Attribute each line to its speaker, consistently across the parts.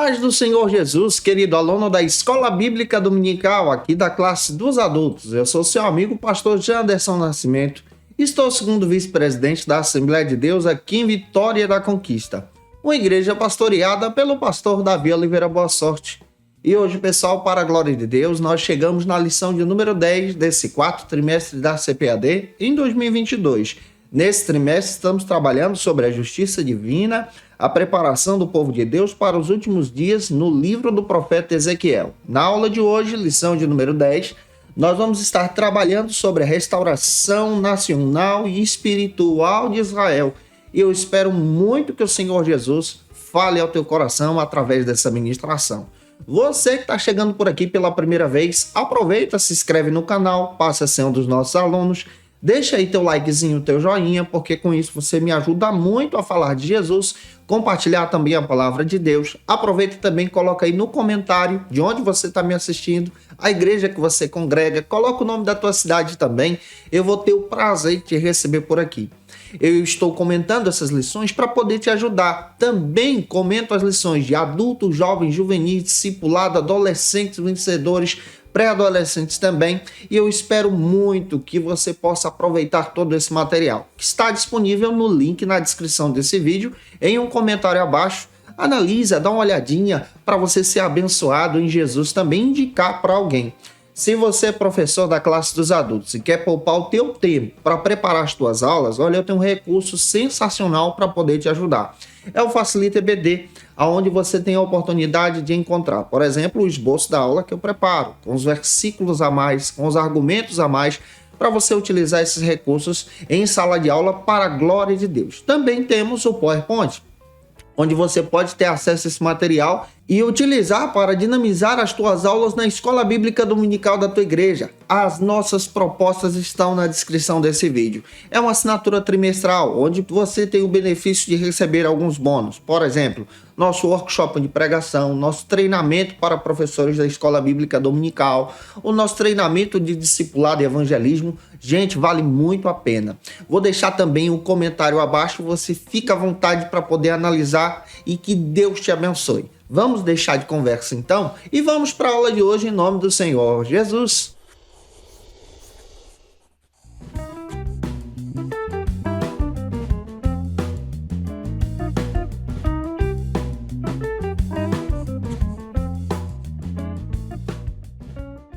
Speaker 1: paz do Senhor Jesus, querido aluno da Escola Bíblica Dominical, aqui da classe dos adultos. Eu sou seu amigo, pastor Janderson Nascimento. Estou segundo vice-presidente da Assembleia de Deus aqui em Vitória da Conquista, uma igreja pastoreada pelo pastor Davi Oliveira Boa Sorte. E hoje, pessoal, para a glória de Deus, nós chegamos na lição de número 10 desse quarto trimestre da CPAD em 2022. Nesse trimestre, estamos trabalhando sobre a justiça divina, a preparação do povo de Deus para os últimos dias no livro do profeta Ezequiel. Na aula de hoje, lição de número 10, nós vamos estar trabalhando sobre a restauração nacional e espiritual de Israel. E eu espero muito que o Senhor Jesus fale ao teu coração através dessa ministração. Você que está chegando por aqui pela primeira vez, aproveita, se inscreve no canal, passa a ser um dos nossos alunos. Deixa aí teu likezinho, teu joinha, porque com isso você me ajuda muito a falar de Jesus, compartilhar também a palavra de Deus. Aproveita e também coloca aí no comentário de onde você está me assistindo, a igreja que você congrega, coloca o nome da tua cidade também. Eu vou ter o prazer de te receber por aqui. Eu estou comentando essas lições para poder te ajudar. Também comento as lições de adultos, jovens, juvenis, discipulado, adolescentes, vencedores, pré-adolescentes também, e eu espero muito que você possa aproveitar todo esse material, que está disponível no link na descrição desse vídeo, em um comentário abaixo. Analisa, dá uma olhadinha para você ser abençoado em Jesus, também indicar para alguém. Se você é professor da classe dos adultos e quer poupar o teu tempo para preparar as tuas aulas, olha, eu tenho um recurso sensacional para poder te ajudar. É o Facilita EBD, onde você tem a oportunidade de encontrar, por exemplo, o esboço da aula que eu preparo, com os versículos a mais, com os argumentos a mais, para você utilizar esses recursos em sala de aula para a glória de Deus. Também temos o PowerPoint, onde você pode ter acesso a esse material e utilizar para dinamizar as tuas aulas na Escola Bíblica Dominical da tua igreja. As nossas propostas estão na descrição desse vídeo. É uma assinatura trimestral, onde você tem o benefício de receber alguns bônus. Por exemplo, nosso workshop de pregação, nosso treinamento para professores da Escola Bíblica Dominical, o nosso treinamento de discipulado e evangelismo. Gente, vale muito a pena. Vou deixar também um comentário abaixo, você fica à vontade para poder analisar e que Deus te abençoe. Vamos deixar de conversa então e vamos para a aula de hoje em nome do Senhor Jesus.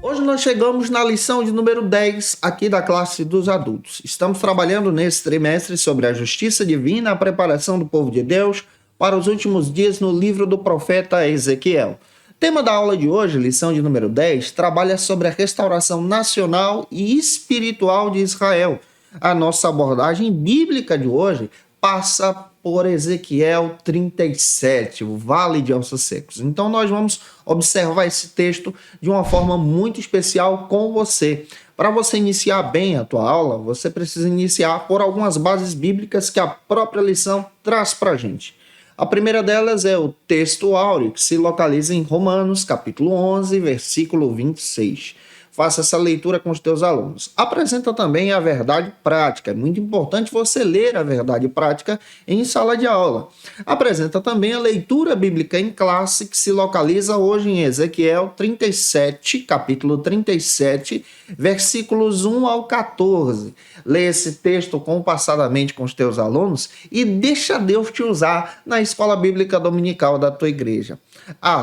Speaker 1: Hoje nós chegamos na lição de número 10 aqui da classe dos adultos. Estamos trabalhando nesse trimestre sobre a justiça divina, a preparação do povo de Deus para os últimos dias no livro do profeta Ezequiel. Tema da aula de hoje, lição de número 10, trabalha sobre a restauração nacional e espiritual de Israel. A nossa abordagem bíblica de hoje passa por Ezequiel 37, o Vale de Ossos Secos. Então nós vamos observar esse texto de uma forma muito especial com você. Para você iniciar bem a tua aula, você precisa iniciar por algumas bases bíblicas que a própria lição traz para a gente. A primeira delas é o texto áureo, que se localiza em Romanos, capítulo 11, versículo 26. Faça essa leitura com os teus alunos. Apresenta também a verdade prática. É muito importante você ler a verdade prática em sala de aula. Apresenta também a leitura bíblica em classe, que se localiza hoje em Ezequiel 37, capítulo 37, versículos 1 ao 14. Lê esse texto compassadamente com os teus alunos e deixa Deus te usar na Escola Bíblica Dominical da tua igreja.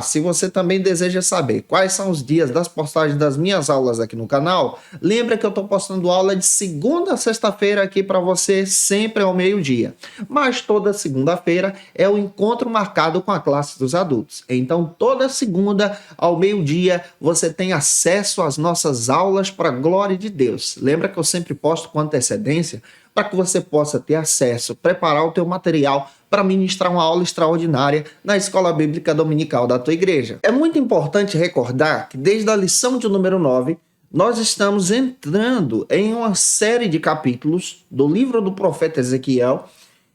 Speaker 1: Se você também deseja saber quais são os dias das postagens das minhas aulas aqui no canal, lembra que eu estou postando aula de segunda a sexta-feira aqui para você, sempre ao meio-dia. Mas toda segunda-feira é o encontro marcado com a classe dos adultos. Então, toda segunda ao meio-dia você tem acesso às nossas aulas para a glória de Deus. Lembra que eu sempre posto com antecedência para que você possa ter acesso, preparar o teu material para ministrar uma aula extraordinária na Escola Bíblica Dominical da tua igreja. É muito importante recordar que desde a lição de número 9, nós estamos entrando em uma série de capítulos do livro do profeta Ezequiel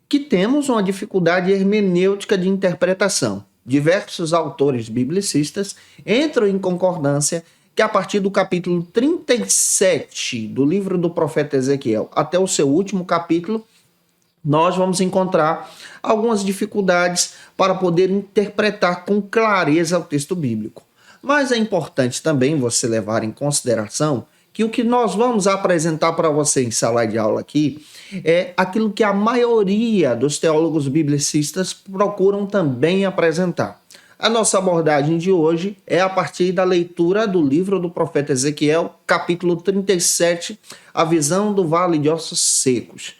Speaker 1: que temos uma dificuldade hermenêutica de interpretação. Diversos autores biblicistas entram em concordância que a partir do capítulo 37 do livro do profeta Ezequiel até o seu último capítulo, nós vamos encontrar algumas dificuldades para poder interpretar com clareza o texto bíblico. Mas é importante também você levar em consideração que o que nós vamos apresentar para você em sala de aula aqui é aquilo que a maioria dos teólogos biblicistas procuram também apresentar. A nossa abordagem de hoje é a partir da leitura do livro do profeta Ezequiel, capítulo 37, a visão do vale de ossos secos.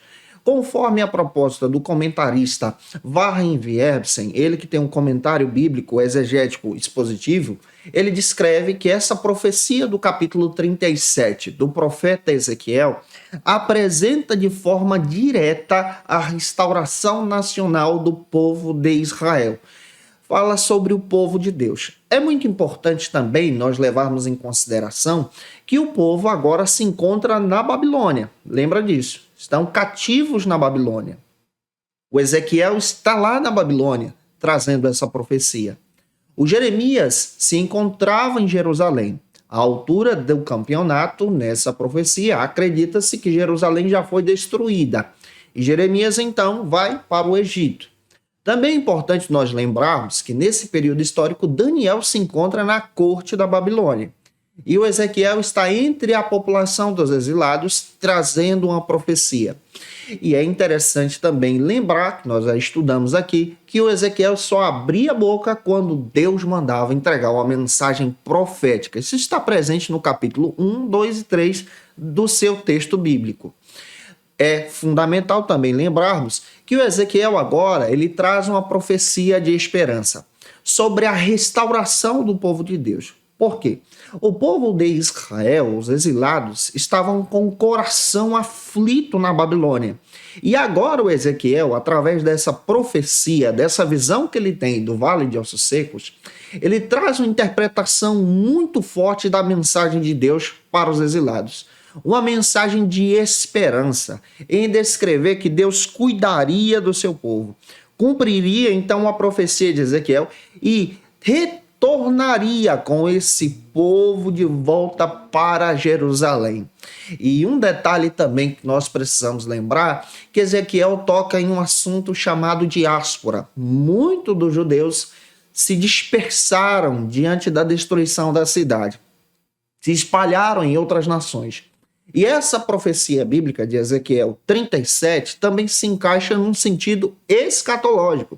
Speaker 1: Conforme a proposta do comentarista Warren Wiersbe, ele que tem um comentário bíblico exegético expositivo, ele descreve que essa profecia do capítulo 37 do profeta Ezequiel apresenta de forma direta a restauração nacional do povo de Israel. Fala sobre o povo de Deus. É muito importante também nós levarmos em consideração que o povo agora se encontra na Babilônia. Lembra disso? Estão cativos na Babilônia. O Ezequiel está lá na Babilônia, trazendo essa profecia. O Jeremias se encontrava em Jerusalém. À altura do campeonato, nessa profecia, acredita-se que Jerusalém já foi destruída. E Jeremias, então, vai para o Egito. Também é importante nós lembrarmos que nesse período histórico, Daniel se encontra na corte da Babilônia. E o Ezequiel está entre a população dos exilados, trazendo uma profecia. E é interessante também lembrar, que nós já estudamos aqui, que o Ezequiel só abria a boca quando Deus mandava entregar uma mensagem profética. Isso está presente no capítulo 1, 2 e 3 do seu texto bíblico. É fundamental também lembrarmos que o Ezequiel agora ele traz uma profecia de esperança sobre a restauração do povo de Deus. Por quê? O povo de Israel, os exilados, estavam com o coração aflito na Babilônia. E agora o Ezequiel, através dessa profecia, dessa visão que ele tem do Vale de Ossos Secos, ele traz uma interpretação muito forte da mensagem de Deus para os exilados. Uma mensagem de esperança, em descrever que Deus cuidaria do seu povo. Cumpriria então a profecia de Ezequiel e retornaria com esse povo de volta para Jerusalém. E um detalhe também que nós precisamos lembrar, que Ezequiel toca em um assunto chamado diáspora. Muitos dos judeus se dispersaram diante da destruição da cidade, se espalharam em outras nações. E essa profecia bíblica de Ezequiel 37 também se encaixa num sentido escatológico.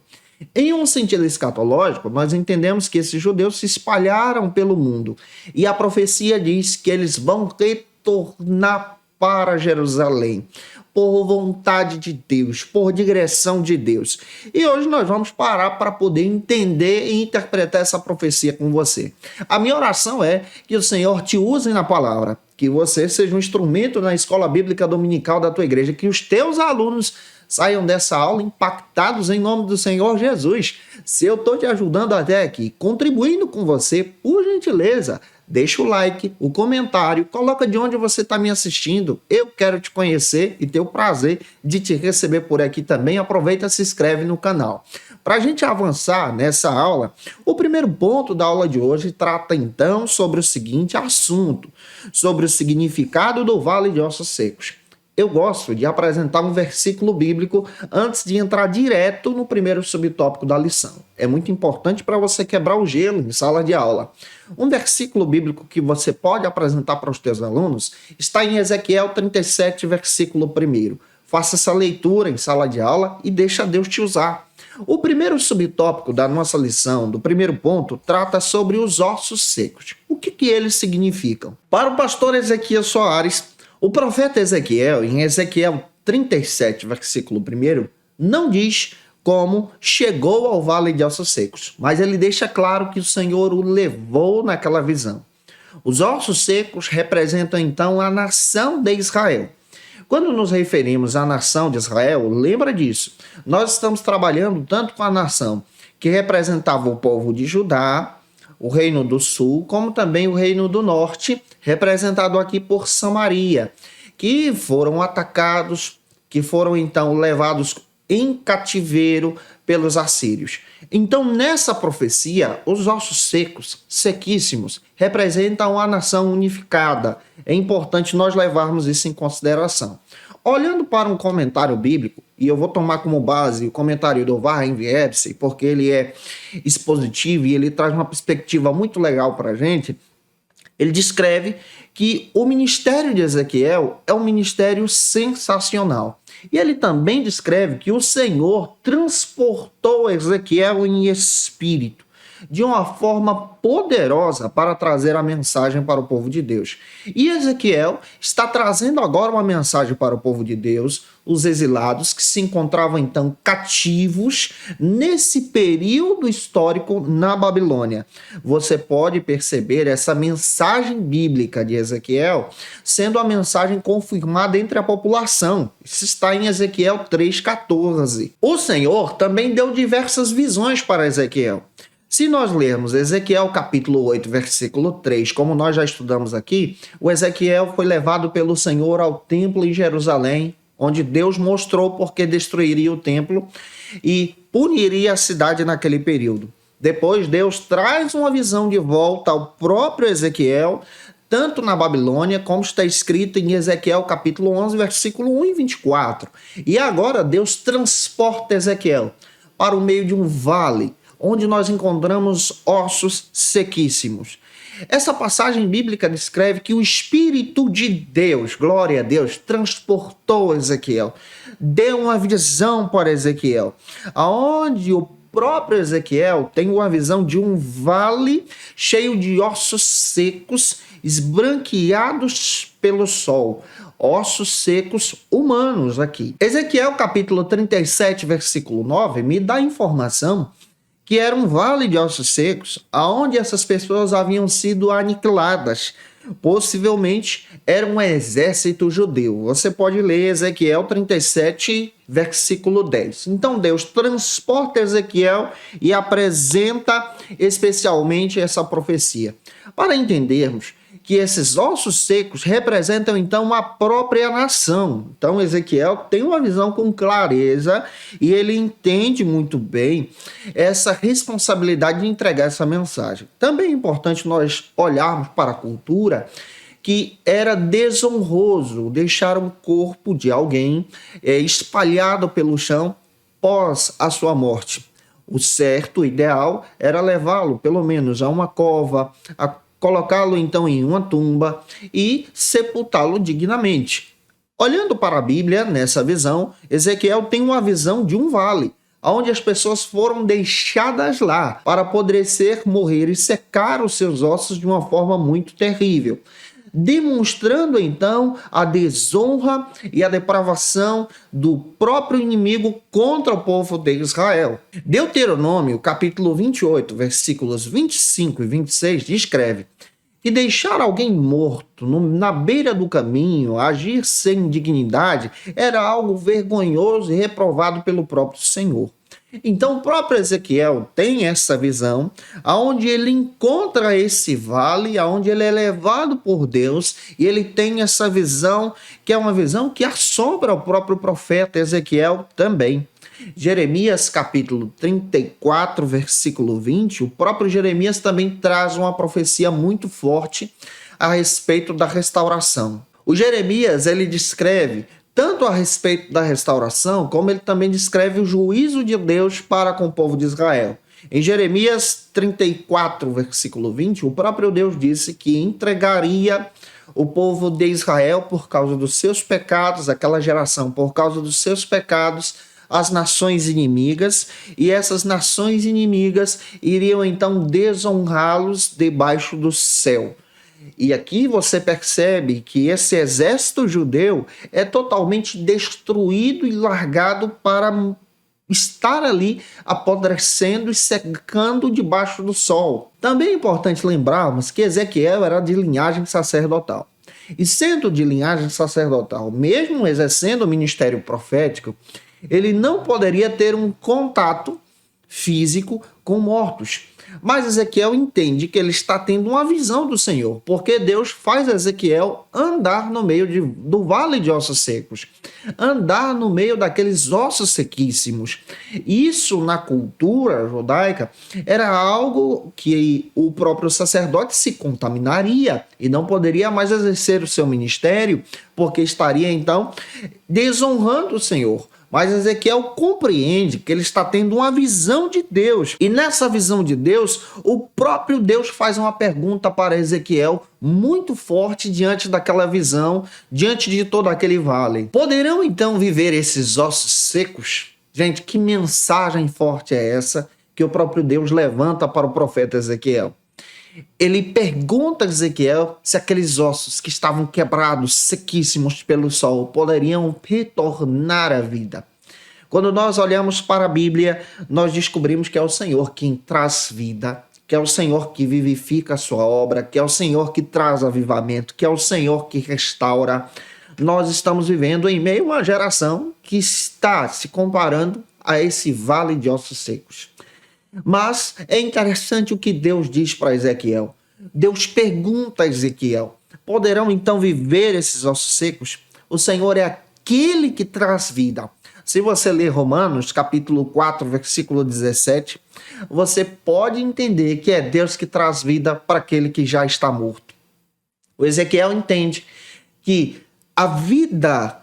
Speaker 1: Em um sentido escatológico, nós entendemos que esses judeus se espalharam pelo mundo. E a profecia diz que eles vão retornar para Jerusalém, por vontade de Deus, por direção de Deus. E hoje nós vamos parar para poder entender e interpretar essa profecia com você. A minha oração é que o Senhor te use na palavra, que você seja um instrumento na escola bíblica dominical da tua igreja, que os teus alunos saiam dessa aula impactados em nome do Senhor Jesus. Se eu estou te ajudando até aqui, contribuindo com você, por gentileza, deixa o like, o comentário, coloca de onde você está me assistindo. Eu quero te conhecer e ter o prazer de te receber por aqui também. Aproveita e se inscreve no canal. Para a gente avançar nessa aula, o primeiro ponto da aula de hoje trata então sobre o seguinte assunto, sobre o significado do Vale de Ossos Secos. Eu gosto de apresentar um versículo bíblico antes de entrar direto no primeiro subtópico da lição. É muito importante para você quebrar o gelo em sala de aula. Um versículo bíblico que você pode apresentar para os teus alunos está em Ezequiel 37, versículo 1. Faça essa leitura em sala de aula e deixa Deus te usar. O primeiro subtópico da nossa lição, do primeiro ponto, trata sobre os ossos secos. O que eles significam? Para o pastor Ezequiel Soares, o profeta Ezequiel, em Ezequiel 37, versículo 1, não diz como chegou ao Vale de Ossos Secos, mas ele deixa claro que o Senhor o levou naquela visão. Os ossos secos representam então a nação de Israel. Quando nos referimos à nação de Israel, lembra disso. Nós estamos trabalhando tanto com a nação que representava o povo de Judá, o reino do sul, como também o reino do norte, representado aqui por Samaria, que foram atacados, que foram então levados em cativeiro pelos assírios. Então, nessa profecia, os ossos secos, sequíssimos, representam a nação unificada. É importante nós levarmos isso em consideração. olhando para um comentário bíblico, e eu vou tomar como base o comentário do Warren Wiersbe, porque ele é expositivo e ele traz uma perspectiva muito legal para a gente. Ele descreve que o ministério de Ezequiel é um ministério sensacional. E ele também descreve que o Senhor transportou Ezequiel em espírito, de uma forma poderosa para trazer a mensagem para o povo de Deus. E Ezequiel está trazendo agora uma mensagem para o povo de Deus, os exilados que se encontravam então cativos nesse período histórico na Babilônia. Você pode perceber essa mensagem bíblica de Ezequiel sendo a mensagem confirmada entre a população. Isso está em Ezequiel 3,14. O Senhor também deu diversas visões para Ezequiel. Se nós lermos Ezequiel capítulo 8, versículo 3, como nós já estudamos aqui, o Ezequiel foi levado pelo Senhor ao templo em Jerusalém, onde Deus mostrou porque destruiria o templo e puniria a cidade naquele período. Depois Deus traz uma visão de volta ao próprio Ezequiel, tanto na Babilônia, como está escrito em Ezequiel capítulo 11, versículo 1 e 24. E agora Deus transporta Ezequiel para o meio de um vale, onde nós encontramos ossos sequíssimos. Essa passagem bíblica descreve que o Espírito de Deus, glória a Deus, transportou Ezequiel, deu uma visão para Ezequiel, aonde o próprio Ezequiel tem uma visão de um vale cheio de ossos secos, esbranqueados pelo sol. Ossos secos humanos aqui. Ezequiel capítulo 37, versículo 9, me dá informação que era um vale de ossos secos, aonde essas pessoas haviam sido aniquiladas. Possivelmente era um exército judeu. Você pode ler Ezequiel 37, versículo 10. Então Deus transporta Ezequiel e apresenta especialmente essa profecia. Para entendermos que esses ossos secos representam então a própria nação. Então Ezequiel tem uma visão com clareza e ele entende muito bem essa responsabilidade de entregar essa mensagem. Também é importante nós olharmos para a cultura que era desonroso deixar um corpo de alguém espalhado pelo chão pós a sua morte. O certo, o ideal, era levá-lo pelo menos a uma cova, colocá-lo então em uma tumba e sepultá-lo dignamente. Olhando para a Bíblia, nessa visão, Ezequiel tem uma visão de um vale, onde as pessoas foram deixadas lá para apodrecer, morrer e secar os seus ossos de uma forma muito terrível, demonstrando então a desonra e a depravação do próprio inimigo contra o povo de Israel. Deuteronômio, capítulo 28, versículos 25 e 26, descreve que deixar alguém morto na beira do caminho, agir sem dignidade, era algo vergonhoso e reprovado pelo próprio Senhor. Então o próprio Ezequiel tem essa visão, aonde ele encontra esse vale, aonde ele é levado por Deus, e ele tem essa visão, que é uma visão que assombra o próprio profeta Ezequiel também. Jeremias capítulo 34, versículo 20, o próprio Jeremias também traz uma profecia muito forte a respeito da restauração. O Jeremias, ele descreve tanto a respeito da restauração, como ele também descreve o juízo de Deus para com o povo de Israel. Em Jeremias 34, versículo 20, o próprio Deus disse que entregaria o povo de Israel por causa dos seus pecados, aquela geração por causa dos seus pecados, às nações inimigas, e essas nações inimigas iriam então desonrá-los debaixo do céu. E aqui você percebe que esse exército judeu é totalmente destruído e largado para estar ali apodrecendo e secando debaixo do sol. Também é importante lembrarmos que Ezequiel era de linhagem sacerdotal. E sendo de linhagem sacerdotal, mesmo exercendo o ministério profético, ele não poderia ter um contato físico com mortos. Mas Ezequiel entende que ele está tendo uma visão do Senhor, porque Deus faz Ezequiel andar no meio do vale de ossos secos, andar no meio daqueles ossos sequíssimos. Isso, na cultura judaica, era algo que o próprio sacerdote se contaminaria e não poderia mais exercer o seu ministério, porque estaria então desonrando o Senhor. Mas Ezequiel compreende que ele está tendo uma visão de Deus. E nessa visão de Deus, o próprio Deus faz uma pergunta para Ezequiel muito forte diante daquela visão, diante de todo aquele vale. Poderão então viver esses ossos secos? Gente, que mensagem forte é essa que o próprio Deus levanta para o profeta Ezequiel? Ele pergunta a Ezequiel se aqueles ossos que estavam quebrados, sequíssimos pelo sol, poderiam retornar à vida. Quando nós olhamos para a Bíblia, nós descobrimos que é o Senhor quem traz vida, que é o Senhor que vivifica a sua obra, que é o Senhor que traz avivamento, que é o Senhor que restaura. Nós estamos vivendo em meio a uma geração que está se comparando a esse vale de ossos secos. Mas é interessante o que Deus diz para Ezequiel. Deus pergunta a Ezequiel: poderão então viver esses ossos secos? O Senhor é aquele que traz vida. Se você ler Romanos, capítulo 4, versículo 17, você pode entender que é Deus que traz vida para aquele que já está morto. O Ezequiel entende que a vida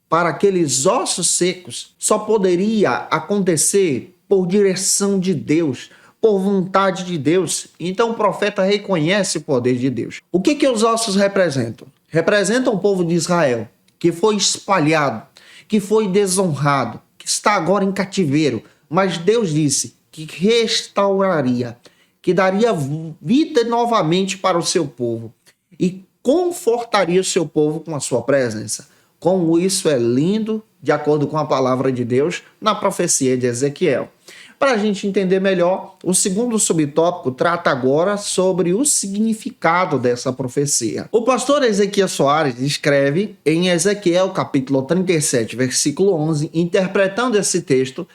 Speaker 1: para aqueles ossos secos só poderia acontecer por direção de Deus, por vontade de Deus. Então o profeta reconhece o poder de Deus. O que os ossos representam? Representam o povo de Israel, que foi espalhado, que foi desonrado, que está agora em cativeiro. Mas Deus disse que restauraria, que daria vida novamente para o seu povo e confortaria o seu povo com a sua presença. Como isso é lindo, de acordo com a palavra de Deus, na profecia de Ezequiel. Para a gente entender melhor, o segundo subtópico trata agora sobre o significado dessa profecia. O pastor Ezequiel Soares escreve em Ezequiel capítulo 37, versículo 11, interpretando esse texto,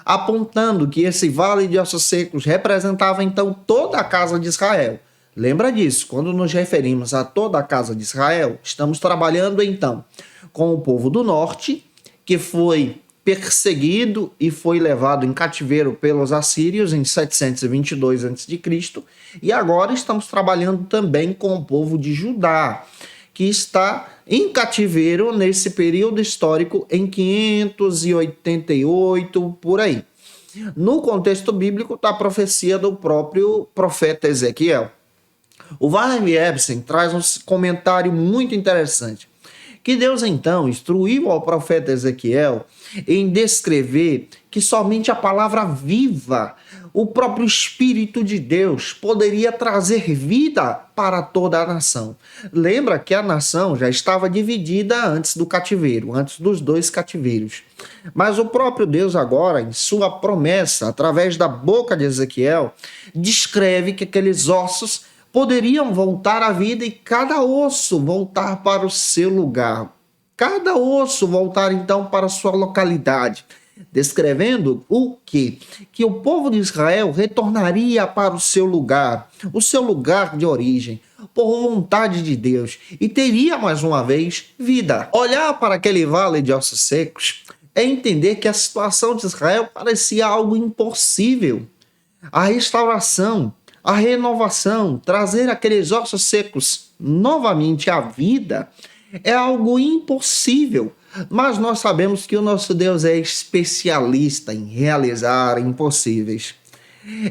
Speaker 1: apontando que esse vale de ossos secos representava então toda a casa de Israel. Lembra disso, quando nos referimos a toda a casa de Israel, estamos trabalhando então com o povo do norte, que foi perseguido e foi levado em cativeiro pelos assírios em 722 a.C. E agora estamos trabalhando também com o povo de Judá, que está em cativeiro nesse período histórico em 588, por aí. No contexto bíblico da profecia do próprio profeta Ezequiel. O Warren Epstein traz um comentário muito interessante, que Deus então instruiu ao profeta Ezequiel em descrever que somente a palavra viva, o próprio Espírito de Deus, poderia trazer vida para toda a nação. Lembra que a nação já estava dividida antes do cativeiro, antes dos dois cativeiros. Mas o próprio Deus agora, em sua promessa, através da boca de Ezequiel, descreve que aqueles ossos poderiam voltar à vida e cada osso voltar para o seu lugar. Cada osso voltar então para a sua localidade. Descrevendo o quê? Que o povo de Israel retornaria para o seu lugar de origem, por vontade de Deus, e teria mais uma vez vida. Olhar para aquele vale de ossos secos é entender que a situação de Israel parecia algo impossível. A restauração, a renovação, trazer aqueles ossos secos novamente à vida é algo impossível. Mas nós sabemos que o nosso Deus é especialista em realizar impossíveis.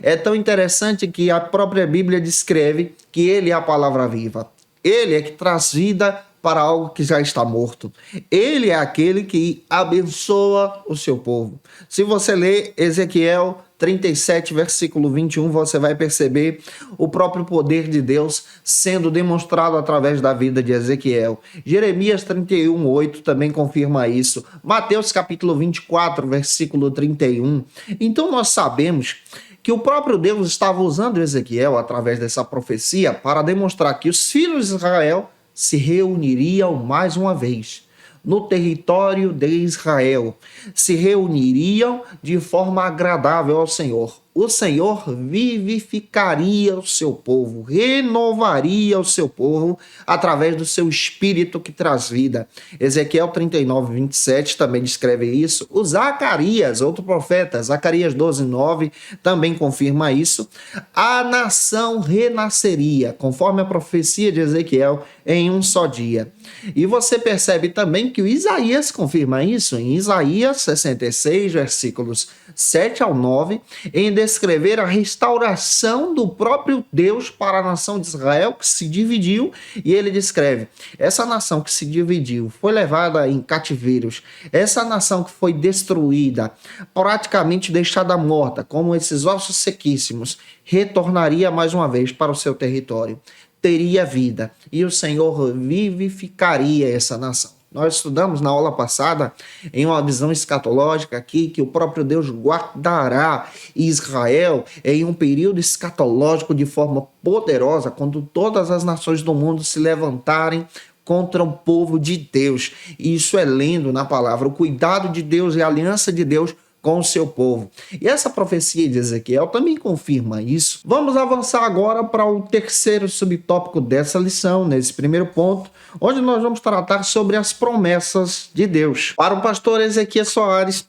Speaker 1: É tão interessante que a própria Bíblia descreve que Ele é a palavra viva. Ele é que traz vida para algo que já está morto. Ele é aquele que abençoa o seu povo. Se você ler Ezequiel 37, versículo 21, você vai perceber o próprio poder de Deus sendo demonstrado através da vida de Ezequiel. Jeremias 31, 8 também confirma isso. Mateus capítulo 24, versículo 31. Então nós sabemos que o próprio Deus estava usando Ezequiel através dessa profecia para demonstrar que os filhos de Israel se reuniriam mais uma vez no território de Israel, se reuniriam de forma agradável ao Senhor, o Senhor vivificaria o seu povo, renovaria o seu povo através do seu espírito que traz vida. Ezequiel 39, 27 também descreve isso. O Zacarias, outro profeta, Zacarias 12, 9, também confirma isso. A nação renasceria, conforme a profecia de Ezequiel, em um só dia. E você percebe também que o Isaías confirma isso em Isaías 66, versículos 7 ao 9, em descrever a restauração do próprio Deus para a nação de Israel, que se dividiu, e ele descreve: essa nação que se dividiu, foi levada em cativeiros, essa nação que foi destruída, praticamente deixada morta, como esses ossos sequíssimos, retornaria mais uma vez para o seu território, teria vida, e o Senhor vivificaria essa nação. Nós estudamos na aula passada, em uma visão escatológica aqui, que o próprio Deus guardará Israel em um período escatológico de forma poderosa, quando todas as nações do mundo se levantarem contra o povo de Deus. E isso é lindo na palavra, o cuidado de Deus e a aliança de Deus com o seu povo. E essa profecia de Ezequiel também confirma isso. Vamos avançar agora para o terceiro subtópico dessa lição, nesse primeiro ponto, onde nós vamos tratar sobre as promessas de Deus. Para o pastor Ezequiel Soares,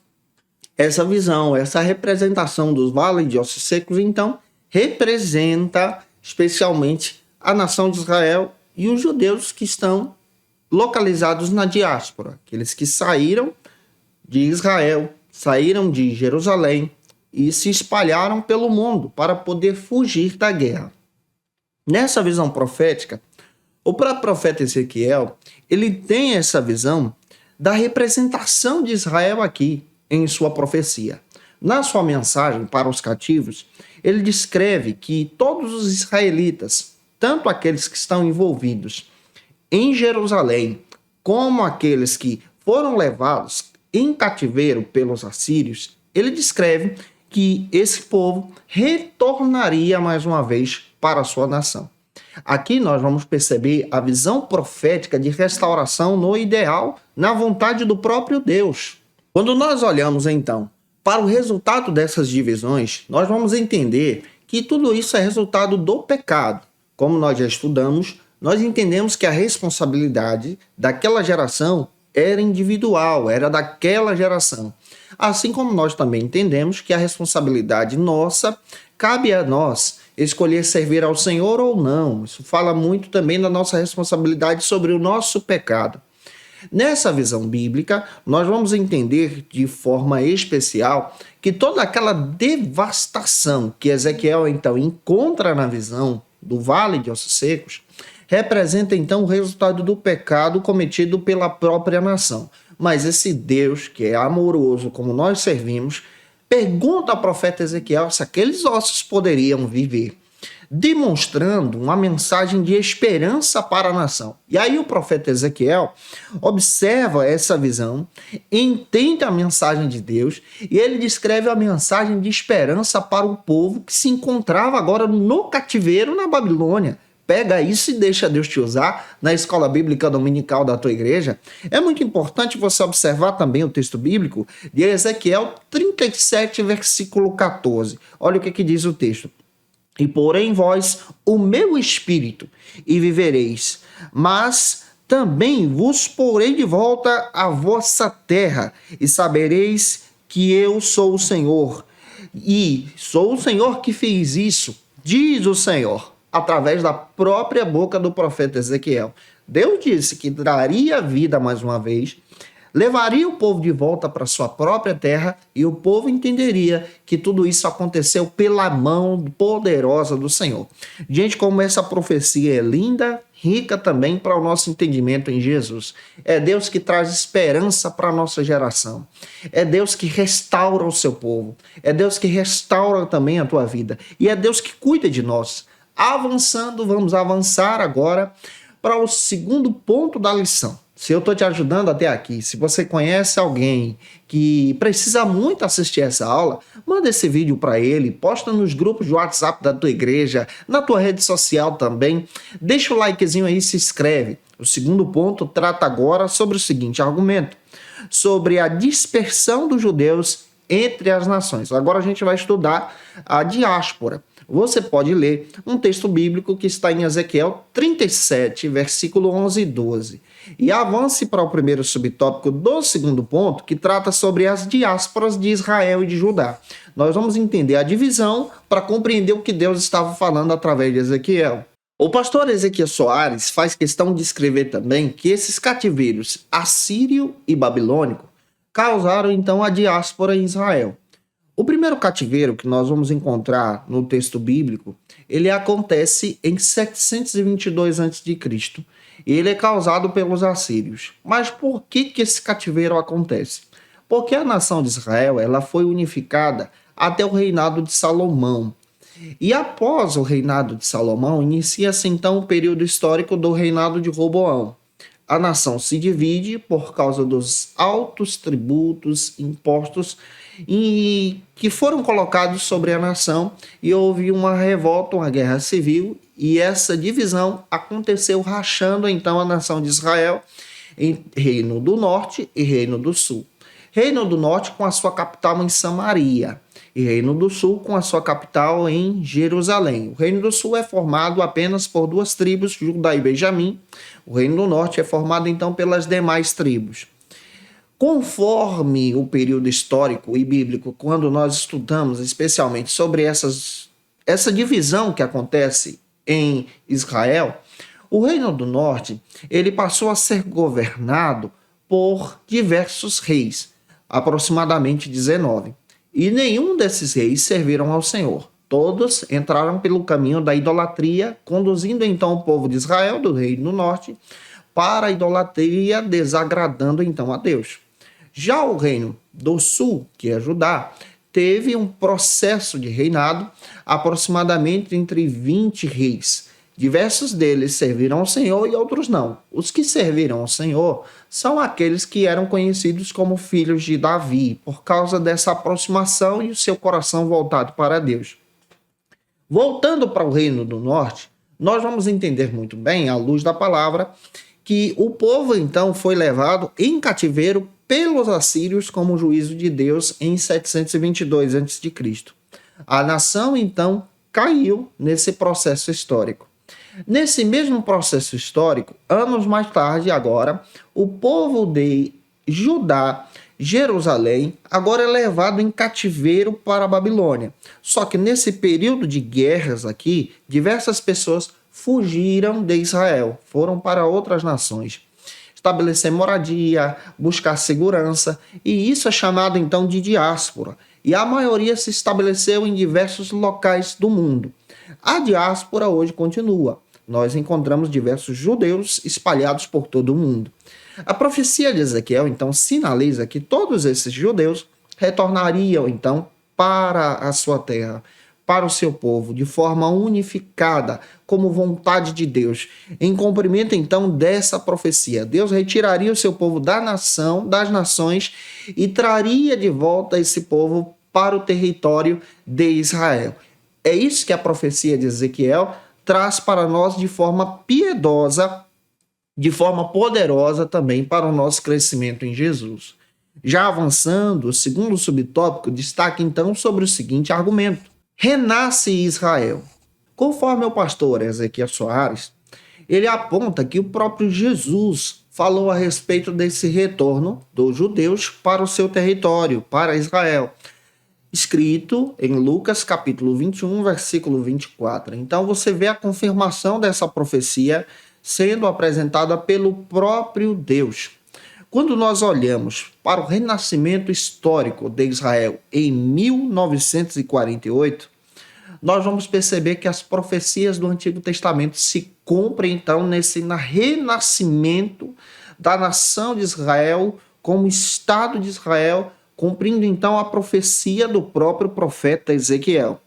Speaker 1: essa visão, essa representação dos vales de ossos secos, então, representa especialmente a nação de Israel e os judeus que estão localizados na diáspora, aqueles que saíram de Israel, saíram de Jerusalém e se espalharam pelo mundo para poder fugir da guerra. Nessa visão profética, o próprio profeta Ezequiel, ele tem essa visão da representação de Israel aqui em sua profecia. Na sua mensagem para os cativos, ele descreve que todos os israelitas, tanto aqueles que estão envolvidos em Jerusalém, como aqueles que foram levados em cativeiro pelos assírios, ele descreve que esse povo retornaria mais uma vez para a sua nação. Aqui nós vamos perceber a visão profética de restauração no ideal, na vontade do próprio Deus. Quando nós olhamos então para o resultado dessas divisões, nós vamos entender que tudo isso é resultado do pecado. Como nós já estudamos, nós entendemos que a responsabilidade daquela geração era individual, era daquela geração. Assim como nós também entendemos que a responsabilidade nossa cabe a nós escolher servir ao Senhor ou não. Isso fala muito também da nossa responsabilidade sobre o nosso pecado. Nessa visão bíblica, nós vamos entender de forma especial que toda aquela devastação que Ezequiel então encontra na visão do Vale de Ossos Secos representa então o resultado do pecado cometido pela própria nação. Mas esse Deus, que é amoroso, como nós servimos, pergunta ao profeta Ezequiel se aqueles ossos poderiam viver, demonstrando uma mensagem de esperança para a nação. E aí o profeta Ezequiel observa essa visão, entende a mensagem de Deus e ele descreve a mensagem de esperança para o povo que se encontrava agora no cativeiro na Babilônia. Pega isso e deixa Deus te usar na escola bíblica dominical da tua igreja. É muito importante você observar também o texto bíblico de Ezequiel 37, versículo 14. Olha o que diz o texto. E porém vós o meu espírito e vivereis, mas também vos porei de volta à vossa terra e sabereis que eu sou o Senhor. E sou o Senhor que fiz isso, diz o Senhor, através da própria boca do profeta Ezequiel. Deus disse que traria vida mais uma vez, levaria o povo de volta para sua própria terra e o povo entenderia que tudo isso aconteceu pela mão poderosa do Senhor. Gente, como essa profecia é linda, rica também para o nosso entendimento em Jesus. É Deus que traz esperança para a nossa geração. É Deus que restaura o seu povo. É Deus que restaura também a tua vida. E é Deus que cuida de nós. Avançando, vamos avançar agora para o segundo ponto da lição. Se eu estou te ajudando até aqui, se você conhece alguém que precisa muito assistir essa aula, manda esse vídeo para ele, posta nos grupos de WhatsApp da tua igreja, na tua rede social também. Deixa o likezinho aí e se inscreve. O segundo ponto trata agora sobre o seguinte argumento: sobre a dispersão dos judeus entre as nações. Agora a gente vai estudar a diáspora. Você pode ler um texto bíblico que está em Ezequiel 37, versículo 11 e 12. E avance para o primeiro subtópico do segundo ponto, que trata sobre as diásporas de Israel e de Judá. Nós vamos entender a divisão para compreender o que Deus estava falando através de Ezequiel. O pastor Ezequiel Soares faz questão de escrever também que esses cativeiros assírio e babilônico causaram então a diáspora em Israel. O primeiro cativeiro que nós vamos encontrar no texto bíblico, ele acontece em 722 a.C. e ele é causado pelos assírios. Mas por que esse cativeiro acontece? Porque a nação de Israel ela foi unificada até o reinado de Salomão. E após o reinado de Salomão, inicia-se então o período histórico do reinado de Roboão. A nação se divide por causa dos altos tributos impostos que foram colocados sobre a nação, e houve uma revolta, uma guerra civil, e essa divisão aconteceu rachando então a nação de Israel em Reino do Norte e Reino do Sul. Reino do Norte com a sua capital em Samaria e Reino do Sul com a sua capital em Jerusalém. O Reino do Sul é formado apenas por duas tribos, Judá e Benjamim. O Reino do Norte é formado então pelas demais tribos. Conforme o período histórico e bíblico, quando nós estudamos especialmente sobre essa divisão que acontece em Israel, o Reino do Norte ele passou a ser governado por diversos reis, aproximadamente 19. E nenhum desses reis serviram ao Senhor. Todos entraram pelo caminho da idolatria, conduzindo então o povo de Israel, do Reino do Norte, para a idolatria, desagradando então a Deus. Já o Reino do Sul, que é Judá, teve um processo de reinado aproximadamente entre 20 reis. Diversos deles serviram ao Senhor e outros não. Os que serviram ao Senhor são aqueles que eram conhecidos como filhos de Davi, por causa dessa aproximação e o seu coração voltado para Deus. Voltando para o Reino do Norte, nós vamos entender muito bem, à luz da palavra, que o povo então foi levado em cativeiro pelos assírios como juízo de Deus em 722 a.C. A nação então caiu nesse processo histórico. Nesse mesmo processo histórico, anos mais tarde agora, o povo de Judá, Jerusalém, agora é levado em cativeiro para a Babilônia. Só que nesse período de guerras aqui, diversas pessoas fugiram de Israel, foram para outras nações, estabelecer moradia, buscar segurança, e isso é chamado então de diáspora. E a maioria se estabeleceu em diversos locais do mundo. A diáspora hoje continua. Nós encontramos diversos judeus espalhados por todo o mundo. A profecia de Ezequiel, então, sinaliza que todos esses judeus retornariam, então, para a sua terra, para o seu povo, de forma unificada, como vontade de Deus. Em cumprimento, então, dessa profecia, Deus retiraria o seu povo das nações, e traria de volta esse povo para o território de Israel. É isso que a profecia de Ezequiel traz para nós de forma piedosa, de forma poderosa também para o nosso crescimento em Jesus. Já avançando, o segundo subtópico destaca então sobre o seguinte argumento: renasce Israel. Conforme o pastor Ezequiel Soares, ele aponta que o próprio Jesus falou a respeito desse retorno dos judeus para o seu território, para Israel, escrito em Lucas capítulo 21, versículo 24. Então você vê a confirmação dessa profecia sendo apresentada pelo próprio Deus. Quando nós olhamos para o renascimento histórico de Israel em 1948, nós vamos perceber que as profecias do Antigo Testamento se cumprem então nesse renascimento da nação de Israel como Estado de Israel, cumprindo então a profecia do próprio profeta Ezequiel.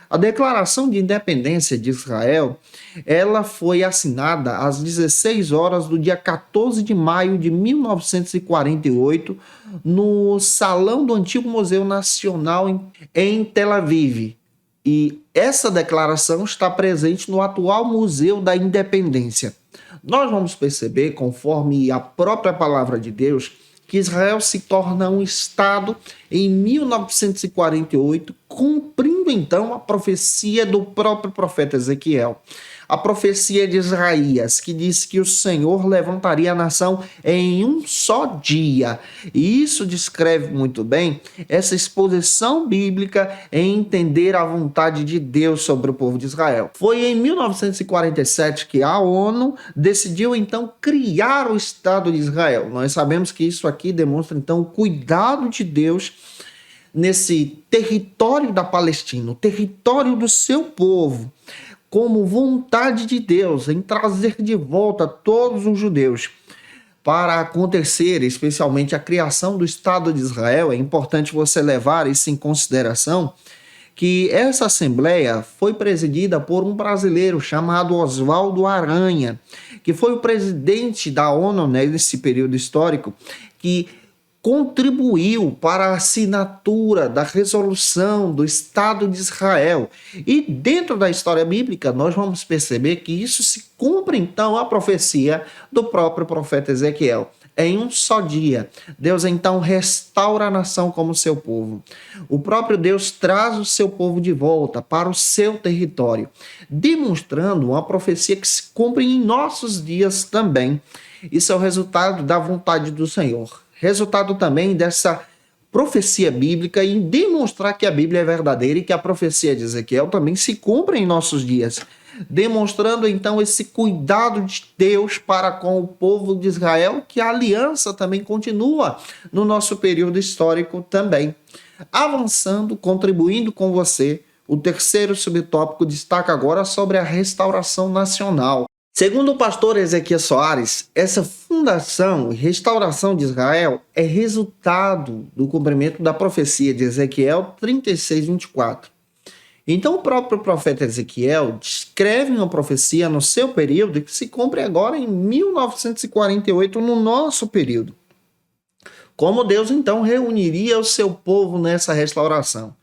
Speaker 1: A declaração de independência de Israel, ela foi assinada às 16 horas do dia 14 de maio de 1948, no Salão do Antigo Museu Nacional em Tel Aviv. E essa declaração está presente no atual Museu da Independência. Nós vamos perceber, conforme a própria palavra de Deus, que Israel se torna um Estado em 1948, cumprindo então a profecia do próprio profeta Ezequiel. A profecia de Isaías, que diz que o Senhor levantaria a nação em um só dia. E isso descreve muito bem essa exposição bíblica em entender a vontade de Deus sobre o povo de Israel. Foi em 1947 que a ONU decidiu então criar o Estado de Israel. Nós sabemos que isso aqui demonstra então o cuidado de Deus nesse território da Palestina, o território do seu povo, como vontade de Deus em trazer de volta todos os judeus. Para acontecer, especialmente a criação do Estado de Israel, é importante você levar isso em consideração, que essa assembleia foi presidida por um brasileiro chamado Oswaldo Aranha, que foi o presidente da ONU nesse período histórico, que contribuiu para a assinatura da resolução do Estado de Israel. E dentro da história bíblica, nós vamos perceber que isso se cumpre então a profecia do próprio profeta Ezequiel. Em um só dia, Deus então restaura a nação como seu povo. O próprio Deus traz o seu povo de volta para o seu território, demonstrando uma profecia que se cumpre em nossos dias também. Isso é o resultado da vontade do Senhor. Resultado também dessa profecia bíblica em demonstrar que a Bíblia é verdadeira e que a profecia de Ezequiel também se cumpre em nossos dias, demonstrando então esse cuidado de Deus para com o povo de Israel, que a aliança também continua no nosso período histórico também. Avançando, contribuindo com você, o terceiro subtópico destaca agora sobre a restauração nacional. Segundo o pastor Ezequiel Soares, essa fundação e restauração de Israel é resultado do cumprimento da profecia de Ezequiel 36:24. Então o próprio profeta Ezequiel descreve uma profecia no seu período que se cumpre agora em 1948, no nosso período. Como Deus então reuniria o seu povo nessa restauração?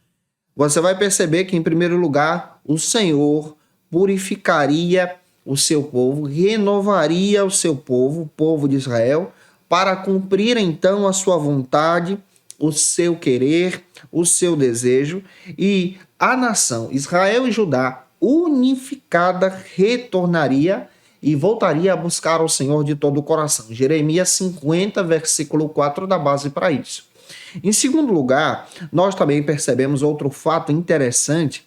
Speaker 1: Você vai perceber que, em primeiro lugar, o Senhor purificaria o seu povo, renovaria o seu povo, o povo de Israel, para cumprir então a sua vontade, o seu querer, o seu desejo, e a nação Israel e Judá unificada retornaria e voltaria a buscar ao Senhor de todo o coração. Jeremias 50, versículo 4 dá base para isso. Em segundo lugar, nós também percebemos outro fato interessante,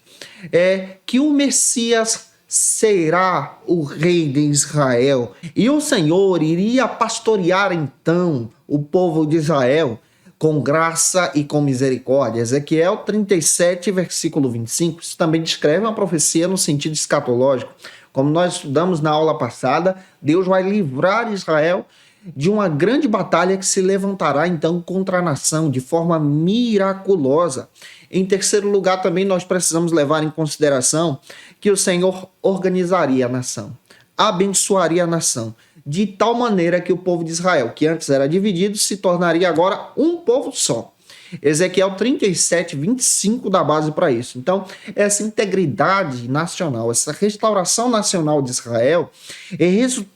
Speaker 1: é que o Messias será o rei de Israel, e o Senhor iria pastorear então o povo de Israel com graça e com misericórdia. Ezequiel 37, versículo 25, isso também descreve uma profecia no sentido escatológico. Como nós estudamos na aula passada, Deus vai livrar Israel de uma grande batalha que se levantará então contra a nação de forma miraculosa. Em terceiro lugar, também nós precisamos levar em consideração que o Senhor organizaria a nação, abençoaria a nação, de tal maneira que o povo de Israel, que antes era dividido, se tornaria agora um povo só. Ezequiel 37, 25 dá base para isso. Então, essa integridade nacional, essa restauração nacional de Israel é resultado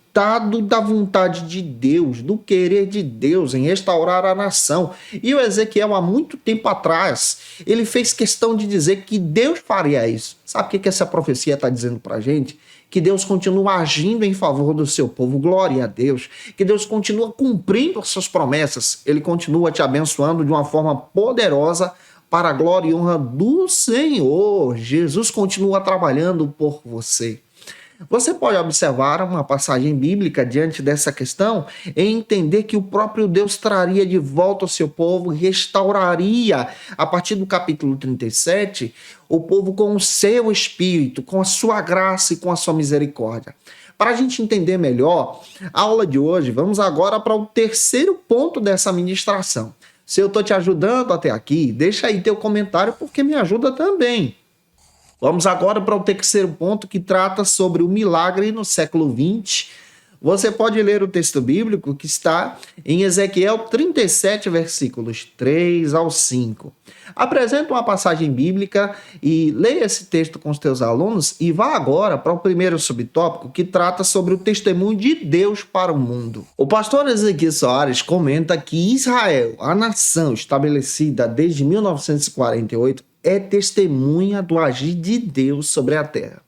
Speaker 1: da vontade de Deus, do querer de Deus em restaurar a nação. E o Ezequiel, há muito tempo atrás, ele fez questão de dizer que Deus faria isso. Sabe o que essa profecia está dizendo para a gente? Que Deus continua agindo em favor do seu povo, glória a Deus. Que Deus continua cumprindo as suas promessas, Ele continua te abençoando de uma forma poderosa para a glória e honra do Senhor. Jesus continua trabalhando por você. Você pode observar uma passagem bíblica diante dessa questão e entender que o próprio Deus traria de volta o seu povo, restauraria, a partir do capítulo 37, o povo com o seu espírito, com a sua graça e com a sua misericórdia. Para a gente entender melhor a aula de hoje, vamos agora para o terceiro ponto dessa ministração. Se eu estou te ajudando até aqui, deixa aí teu comentário porque me ajuda também. Vamos agora para o terceiro ponto, que trata sobre o milagre no século XX, Você pode ler o texto bíblico que está em Ezequiel 37, versículos 3 ao 5. Apresenta uma passagem bíblica e leia esse texto com os teus alunos e vá agora para o primeiro subtópico que trata sobre o testemunho de Deus para o mundo. O pastor Ezequiel Soares comenta que Israel, a nação estabelecida desde 1948, é testemunha do agir de Deus sobre a terra.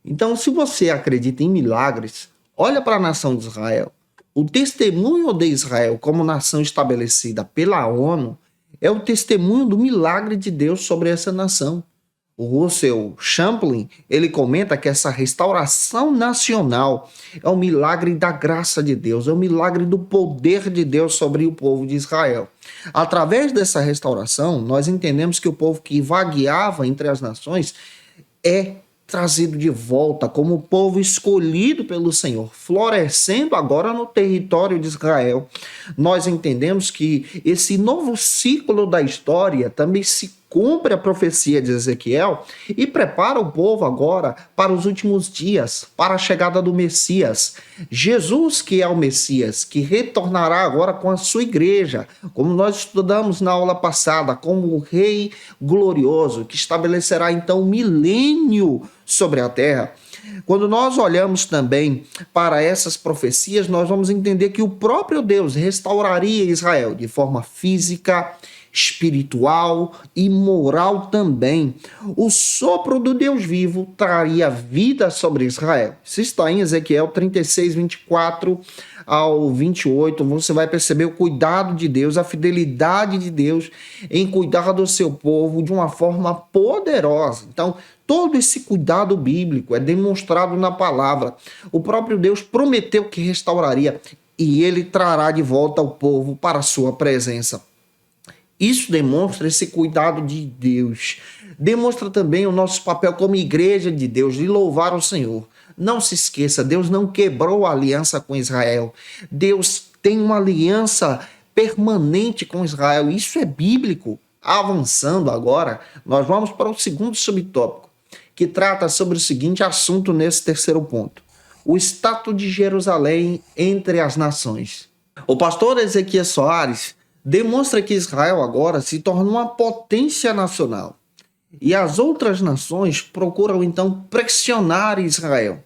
Speaker 1: Então, se você acredita em milagres, olha para a nação de Israel. O testemunho de Israel como nação estabelecida pela ONU é o testemunho do milagre de Deus sobre essa nação. O Russell Champlin, ele comenta que essa restauração nacional é o milagre da graça de Deus, é o milagre do poder de Deus sobre o povo de Israel. Através dessa restauração, nós entendemos que o povo que vagueava entre as nações é trazido de volta como povo escolhido pelo Senhor, florescendo agora no território de Israel. Nós entendemos que esse novo ciclo da história também se cumpre a profecia de Ezequiel e prepara o povo agora para os últimos dias, para a chegada do Messias. Jesus, que é o Messias, que retornará agora com a sua igreja, como nós estudamos na aula passada, como o Rei glorioso, que estabelecerá então um milênio sobre a terra. Quando nós olhamos também para essas profecias, nós vamos entender que o próprio Deus restauraria Israel de forma física, espiritual e moral também. O sopro do Deus vivo traria vida sobre Israel. Isso está em Ezequiel 36, 24 ao 28. Você vai perceber o cuidado de Deus, a fidelidade de Deus em cuidar do seu povo de uma forma poderosa. Então, todo esse cuidado bíblico é demonstrado na palavra. O próprio Deus prometeu que restauraria e ele trará de volta o povo para a sua presença. Isso demonstra esse cuidado de Deus. Demonstra também o nosso papel como igreja de Deus, de louvar o Senhor. Não se esqueça, Deus não quebrou a aliança com Israel. Deus tem uma aliança permanente com Israel. Isso é bíblico. Avançando agora, nós vamos para o segundo subtópico, que trata sobre o seguinte assunto nesse terceiro ponto: o status de Jerusalém entre as nações. O pastor Ezequiel Soares demonstra que Israel agora se torna uma potência nacional. E as outras nações procuram então pressionar Israel.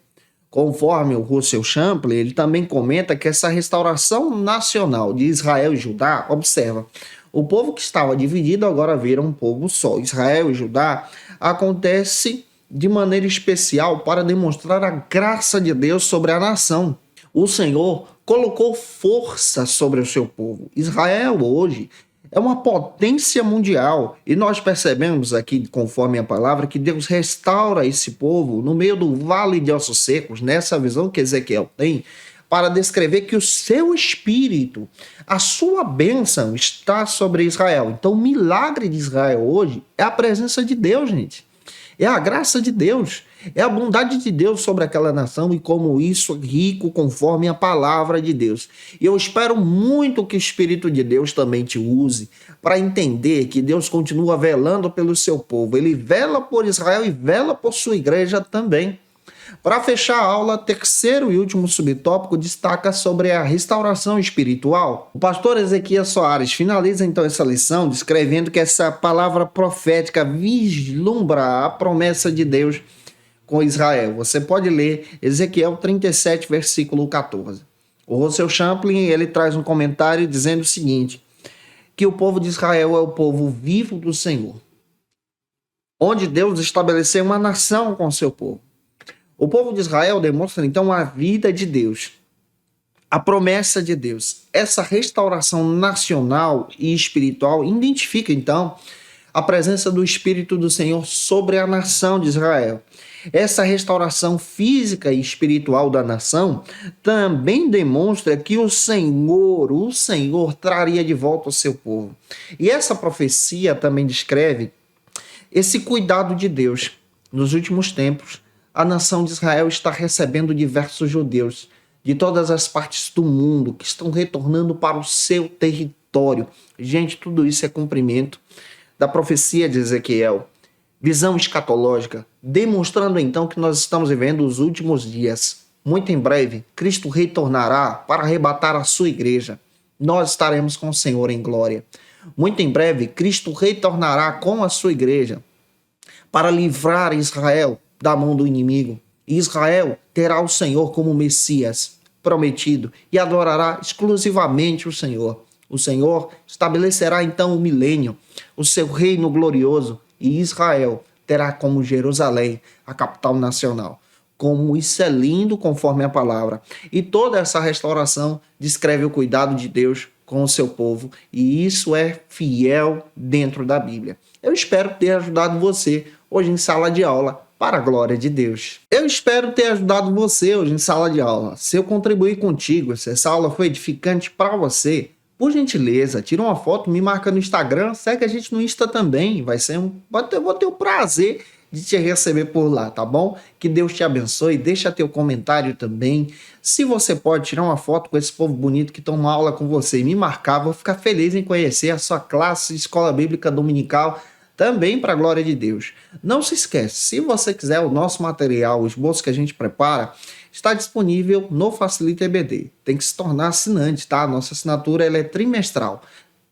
Speaker 1: Conforme o Russell Champlin, ele também comenta que essa restauração nacional de Israel e Judá, observa, o povo que estava dividido agora vira um povo só. Israel e Judá acontece de maneira especial para demonstrar a graça de Deus sobre a nação. O Senhor colocou força sobre o seu povo. Israel hoje é uma potência mundial e nós percebemos aqui, conforme a palavra, que Deus restaura esse povo no meio do vale de ossos secos, nessa visão que Ezequiel tem, para descrever que o seu espírito, a sua bênção está sobre Israel. Então o milagre de Israel hoje é a presença de Deus, gente. É a graça de Deus, é a bondade de Deus sobre aquela nação e como isso é rico conforme a palavra de Deus. E eu espero muito que o Espírito de Deus também te use para entender que Deus continua velando pelo seu povo. Ele vela por Israel e vela por sua igreja também. Para fechar a aula, terceiro e último subtópico destaca sobre a restauração espiritual. O pastor Ezequiel Soares finaliza então essa lição descrevendo que essa palavra profética vislumbra a promessa de Deus com Israel. Você pode ler Ezequiel 37, versículo 14. O Russell Champlin, ele traz um comentário dizendo o seguinte, que o povo de Israel é o povo vivo do Senhor, onde Deus estabeleceu uma nação com seu povo. O povo de Israel demonstra, então, a vida de Deus, a promessa de Deus. Essa restauração nacional e espiritual identifica, então, a presença do Espírito do Senhor sobre a nação de Israel. Essa restauração física e espiritual da nação também demonstra que o Senhor traria de volta o seu povo. E essa profecia também descreve esse cuidado de Deus. Nos últimos tempos, a nação de Israel está recebendo diversos judeus de todas as partes do mundo que estão retornando para o seu território. Gente, tudo isso é cumprimento da profecia de Ezequiel. Visão escatológica, demonstrando então que nós estamos vivendo os últimos dias. Muito em breve, Cristo retornará para arrebatar a sua igreja. Nós estaremos com o Senhor em glória. Muito em breve, Cristo retornará com a sua igreja para livrar Israel da mão do inimigo. E Israel terá o Senhor como Messias prometido e adorará exclusivamente o Senhor. O Senhor estabelecerá então o milênio, o seu reino glorioso, e Israel terá como Jerusalém, a capital nacional. Como isso é lindo conforme a palavra. E toda essa restauração descreve o cuidado de Deus com o seu povo, e isso é fiel dentro da Bíblia. Eu espero ter ajudado você hoje em sala de aula, para a glória de Deus. Eu espero ter ajudado você hoje em sala de aula. Se eu contribuir contigo, se essa aula foi edificante para você, por gentileza, tira uma foto, me marca no Instagram, segue a gente no Insta também. Vou ter o prazer de te receber por lá, tá bom? Que Deus te abençoe, deixa teu comentário também. Se você pode tirar uma foto com esse povo bonito que toma aula com você e me marcar, vou ficar feliz em conhecer a sua classe de Escola Bíblica Dominical, também para a glória de Deus. Não se esquece, se você quiser o nosso material, o esboço que a gente prepara, está disponível no Facilita EBD. Tem que se tornar assinante, tá? Nossa assinatura ela é trimestral.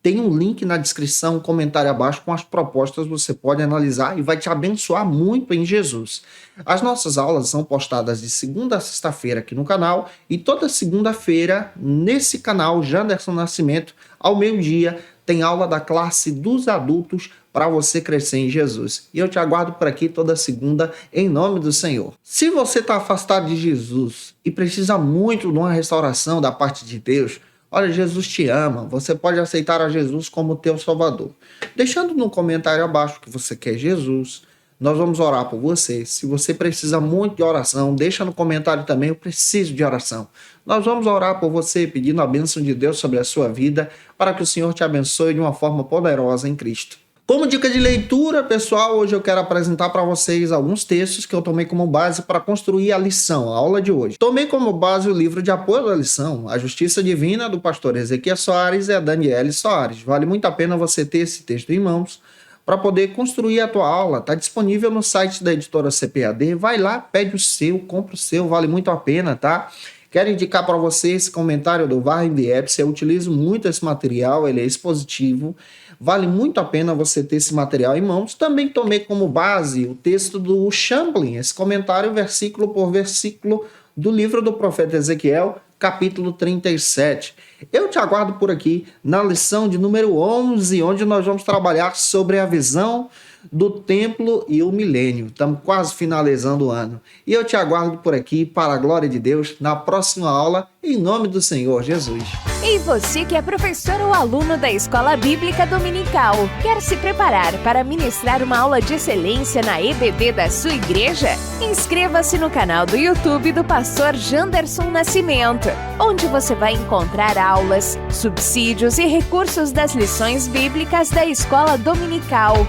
Speaker 1: Tem um link na descrição, um comentário abaixo com as propostas, você pode analisar e vai te abençoar muito em Jesus. As nossas aulas são postadas de segunda a sexta-feira aqui no canal e toda segunda-feira nesse canal Janderson Nascimento, ao meio-dia, tem aula da classe dos adultos para você crescer em Jesus. E eu te aguardo por aqui toda segunda, em nome do Senhor. Se você está afastado de Jesus e precisa muito de uma restauração da parte de Deus, olha, Jesus te ama, você pode aceitar a Jesus como teu Salvador. Deixando no comentário abaixo que você quer Jesus, nós vamos orar por você. Se você precisa muito de oração, deixa no comentário também, eu preciso de oração. Nós vamos orar por você, pedindo a bênção de Deus sobre a sua vida, para que o Senhor te abençoe de uma forma poderosa em Cristo. Como dica de leitura, pessoal, hoje eu quero apresentar para vocês alguns textos que eu tomei como base para construir a lição, a aula de hoje. Tomei como base o livro de apoio da lição, A Justiça Divina, do pastor Ezequiel Soares e a Daniele Soares. Vale muito a pena você ter esse texto em mãos para poder construir a tua aula. Está disponível no site da editora CPAD. Vai lá, pede o seu, compra o seu, vale muito a pena, tá? Quero indicar para você esse comentário do Warren Dieppe. Eu utilizo muito esse material, ele é expositivo. Vale muito a pena você ter esse material em mãos. Também tomei como base o texto do Champlin, esse comentário versículo por versículo do livro do profeta Ezequiel, capítulo 37. Eu te aguardo por aqui na lição de número 11, onde nós vamos trabalhar sobre a visão do templo e o milênio. Estamos quase finalizando o ano. E eu te aguardo por aqui, para a glória de Deus, na próxima aula, em nome do Senhor Jesus.
Speaker 2: E você que é professor ou aluno da Escola Bíblica Dominical, quer se preparar para ministrar uma aula de excelência na EBD da sua igreja? Inscreva-se no canal do YouTube do pastor Janderson Nascimento, onde você vai encontrar aulas, subsídios e recursos das lições bíblicas da Escola Dominical.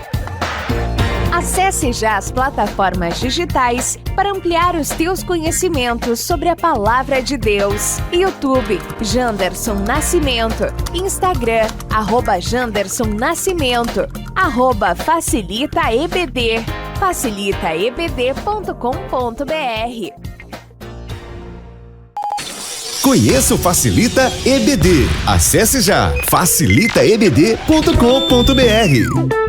Speaker 2: Acesse já as plataformas digitais para ampliar os teus conhecimentos sobre a Palavra de Deus. YouTube, Janderson Nascimento. Instagram, @Janderson Nascimento. @FacilitaEBD. facilitaebd.com.br.
Speaker 3: Conheça o Facilita EBD. Acesse já facilitaebd.com.br.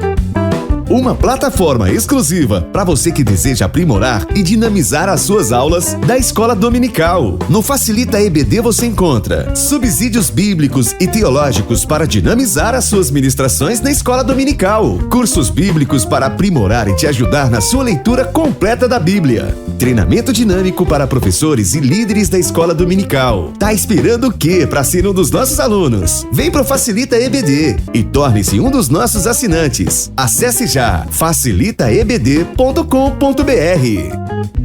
Speaker 3: Uma plataforma exclusiva para você que deseja aprimorar e dinamizar as suas aulas da Escola Dominical. No Facilita EBD você encontra subsídios bíblicos e teológicos para dinamizar as suas ministrações na Escola Dominical, cursos bíblicos para aprimorar e te ajudar na sua leitura completa da Bíblia, treinamento dinâmico para professores e líderes da Escola Dominical. Tá esperando o quê para ser um dos nossos alunos? Vem pro Facilita EBD e torne-se um dos nossos assinantes. Acesse já facilitaebd.com.br.